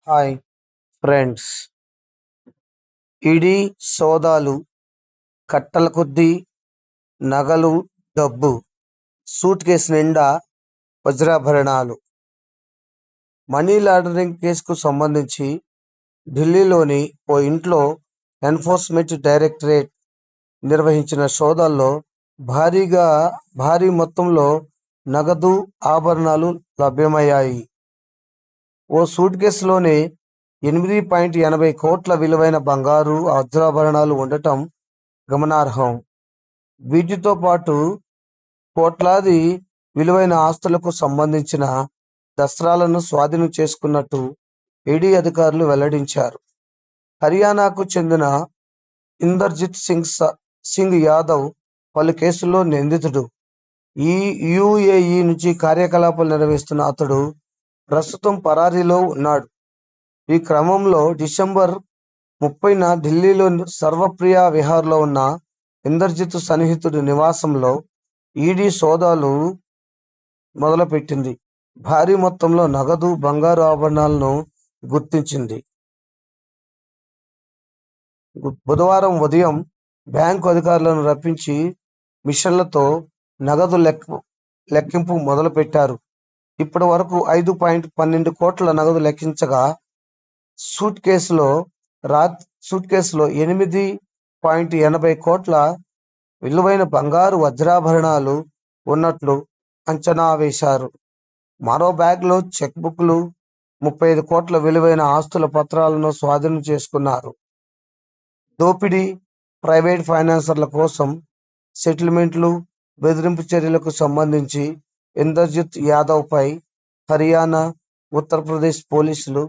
Hi friends. ED సోదాలు, కట్టల కొద్దీ నగలు, డబ్బు, సూట్ కేసు నిండా వజ్రాభరణాలు. మనీ లాండరింగ్ కేసుకు సంబంధించి ఢిల్లీలోని ఓ ఇంట్లో ఎన్ఫోర్స్మెంట్ డైరెక్టరేట్ నిర్వహించిన సోదాల్లో భారీ మొత్తంలో నగదు, ఆభరణాలు లభ్యమయ్యాయి. ఓ సూట్ కేసులోనే 8.80 కోట్ల విలువైన బంగారు, వజ్రాభరణాలు ఉండటం గమనార్హం. వీటితో పాటు కోట్లాది విలువైన ఆస్తులకు సంబంధించిన దస్త్రాలను స్వాధీనం చేసుకున్నట్టు ఈడీ అధికారులు వెల్లడించారు. హర్యానాకు చెందిన ఇందర్జిత్ సింగ్ యాదవ్ పలు కేసుల్లో నిందితుడు. యుఏఈ నుంచి కార్యకలాపాలు నిర్వహిస్తున్న అతడు ప్రస్తుతం పరారీలో ఉన్నాడు. ఈ క్రమంలో డిసెంబర్ 30న ఢిల్లీలోని సర్వప్రియ విహార్లో ఉన్న ఇందర్జిత్ సన్నిహితుడి నివాసంలో ఈడీ సోదాలు మొదలుపెట్టింది. భారీ మొత్తంలో నగదు, బంగారు ఆభరణాలను గుర్తించింది. బుధవారం ఉదయం బ్యాంకు అధికారులను రప్పించి మిషన్లతో నగదు లెక్కింపు మొదలుపెట్టారు. ఇప్పటి వరకు 5.12 కోట్ల నగదు లెక్కించగా సూట్ కేసులో 8.80 కోట్ల విలువైన బంగారు, వజ్రాభరణాలు ఉన్నట్లు అంచనా వేశారు. మరో బ్యాగ్లో చెక్ బుక్లు, 35 కోట్ల విలువైన ఆస్తుల పత్రాలను స్వాధీనం చేసుకున్నారు. దోపిడీ, ప్రైవేట్ ఫైనాన్సర్ల కోసం సెటిల్మెంట్లు, బెదిరింపు చర్యలకు సంబంధించి ఇందర్జిత్ యాదవ్ పై హర్యానా, ఉత్తరప్రదేశ్ పోలీసులు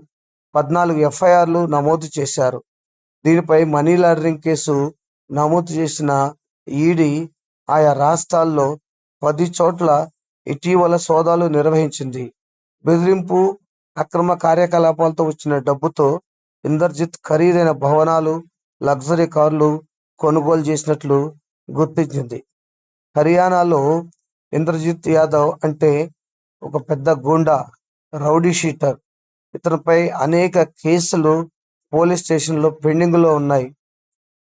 14 ఎఫ్ఐఆర్లు నమోదు చేశారు. దీనిపై మనీ లాండరింగ్ కేసు నమోదు చేసిన ఈడీ ఆయా రాష్ట్రాల్లో 10 చోట్ల ఇటీవల సోదాలు నిర్వహించింది. బెదిరింపు, అక్రమ కార్యకలాపాలతో వచ్చిన డబ్బుతో ఇందర్జిత్ ఖరీదైన భవనాలు, లగ్జరీ కార్లు కొనుగోలు చేసినట్లు గుర్తించింది. హర్యానాలో ఇందర్జిత్ యాదవ్ అంటే ఒక పెద్ద గూండా, రౌడీ షీటర్. ఇతనిపై అనేక కేసులు పోలీస్ స్టేషన్లో పెండింగ్లో ఉన్నాయి.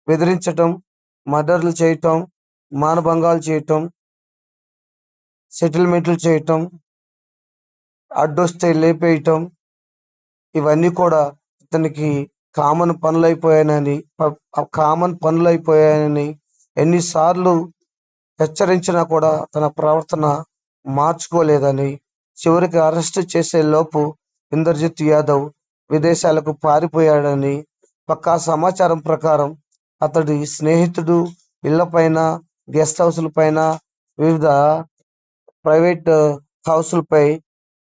బెదిరించటం, మర్డర్లు చేయటం, మానభంగాలు చేయటం, సెటిల్మెంట్లు చేయటం, అడ్డొస్తే లేపేయటం, ఇవన్నీ కూడా ఇతనికి కామన్ పనులైపోయాయని ఎన్నిసార్లు హెచ్చరించినా కూడా తన ప్రవర్తన మార్చుకోలేదని, చివరికి అరెస్టు చేసే లోపు ఇందర్జిత్ యాదవ్ విదేశాలకు పారిపోయాడని, పక్కా సమాచారం ప్రకారం అతడి స్నేహితుడు ఇళ్లపైన, గెస్ట్ హౌస్లపైన, వివిధ ప్రైవేట్ హౌస్లపై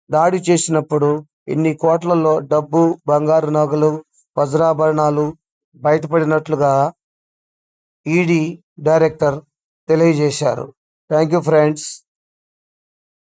దాడి చేసినప్పుడు ఇన్ని కోట్లలో డబ్బు, బంగారు నగలు, వజ్రాభరణాలు బయటపడినట్లుగా ఈడీ డైరెక్టర్ తెలియజేశారు. Thank you friends.